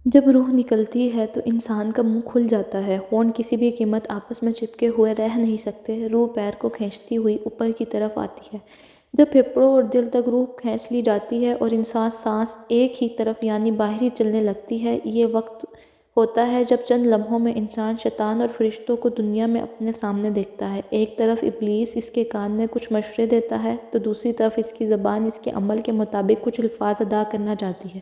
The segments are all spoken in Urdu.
جب روح نکلتی ہے تو انسان کا منہ کھل جاتا ہے، ہونٹ کسی بھی قیمت آپس میں چپکے ہوئے رہ نہیں سکتے، روح پیر کو کھینچتی ہوئی اوپر کی طرف آتی ہے۔ جب پھیپھڑوں اور دل تک روح کھینچ لی جاتی ہے اور انسان سانس ایک ہی طرف یعنی باہر ہی چلنے لگتی ہے، یہ وقت ہوتا ہے جب چند لمحوں میں انسان شیطان اور فرشتوں کو دنیا میں اپنے سامنے دیکھتا ہے۔ ایک طرف ابلیس اس کے کان میں کچھ مشورے دیتا ہے تو دوسری طرف اس کی زبان اس کے عمل کے مطابق کچھ الفاظ ادا کرنا چاہتی ہے۔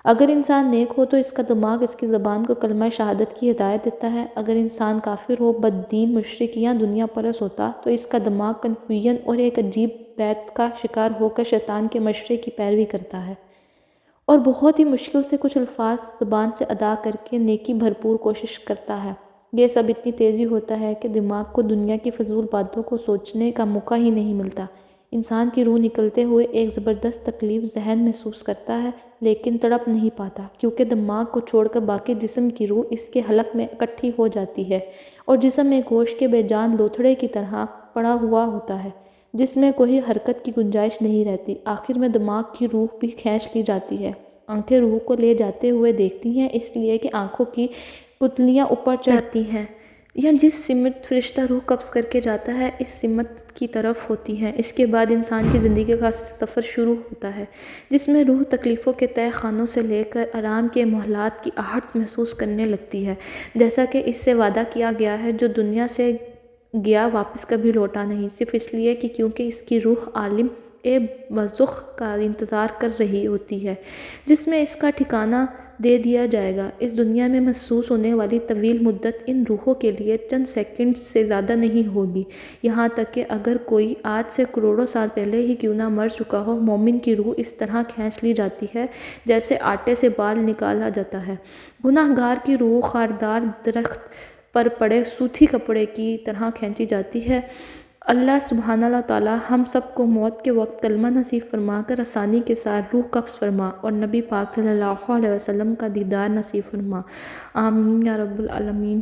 اگر انسان نیک ہو تو اس کا دماغ اس کی زبان کو کلمہ شہادت کی ہدایت دیتا ہے، اگر انسان کافر ہو، بددین، مشرک یا دنیا پرست ہوتا تو اس کا دماغ کنفیوژن اور ایک عجیب بیت کا شکار ہو کر شیطان کے مشورے کی پیروی کرتا ہے اور بہت ہی مشکل سے کچھ الفاظ زبان سے ادا کر کے نیکی بھرپور کوشش کرتا ہے۔ یہ سب اتنی تیزی ہوتا ہے کہ دماغ کو دنیا کی فضول باتوں کو سوچنے کا موقع ہی نہیں ملتا۔ انسان کی روح نکلتے ہوئے ایک زبردست تکلیف ذہن محسوس کرتا ہے لیکن تڑپ نہیں پاتا، کیونکہ دماغ کو چھوڑ کر باقی جسم کی روح اس کے حلق میں اکٹھی ہو جاتی ہے اور جسم ایک گوشت کے بے جان لوتھڑے کی طرح پڑا ہوا ہوتا ہے جس میں کوئی حرکت کی گنجائش نہیں رہتی۔ آخر میں دماغ کی روح بھی کھینچ لی جاتی ہے۔ آنکھیں روح کو لے جاتے ہوئے دیکھتی ہیں، اس لیے کہ آنکھوں کی پتلیاں اوپر چڑھتی ہیں یا جس سمت فرشتہ روح قبض کر کے جاتا ہے اس سمت کی طرف ہوتی ہیں۔ اس کے بعد انسان کی زندگی کا سفر شروع ہوتا ہے جس میں روح تکلیفوں کے تہہ خانوں سے لے کر آرام کے محلات کی آہٹ محسوس کرنے لگتی ہے، جیسا کہ اس سے وعدہ کیا گیا ہے۔ جو دنیا سے گیا واپس کبھی لوٹا نہیں، صرف اس لیے کہ کیونکہ اس کی روح عالم برزخ کا انتظار کر رہی ہوتی ہے جس میں اس کا ٹھکانہ دے دیا جائے گا۔ اس دنیا میں محسوس ہونے والی طویل مدت ان روحوں کے لیے چند سیکنڈز سے زیادہ نہیں ہوگی، یہاں تک کہ اگر کوئی آج سے کروڑوں سال پہلے ہی کیوں نہ مر چکا ہو، مومن کی روح اس طرح کھینچ لی جاتی ہے جیسے آٹے سے بال نکالا جاتا ہے۔ گناہ گار کی روح خاردار درخت پر پڑے سوتی کپڑے کی طرح کھینچی جاتی ہے۔ اللہ سبحانہ تعالیٰ ہم سب کو موت کے وقت کلمہ نصیب فرما کر آسانی کے ساتھ روح قبض فرما اور نبی پاک صلی اللہ علیہ وسلم کا دیدار نصیب فرما۔ آمین یا رب العالمین۔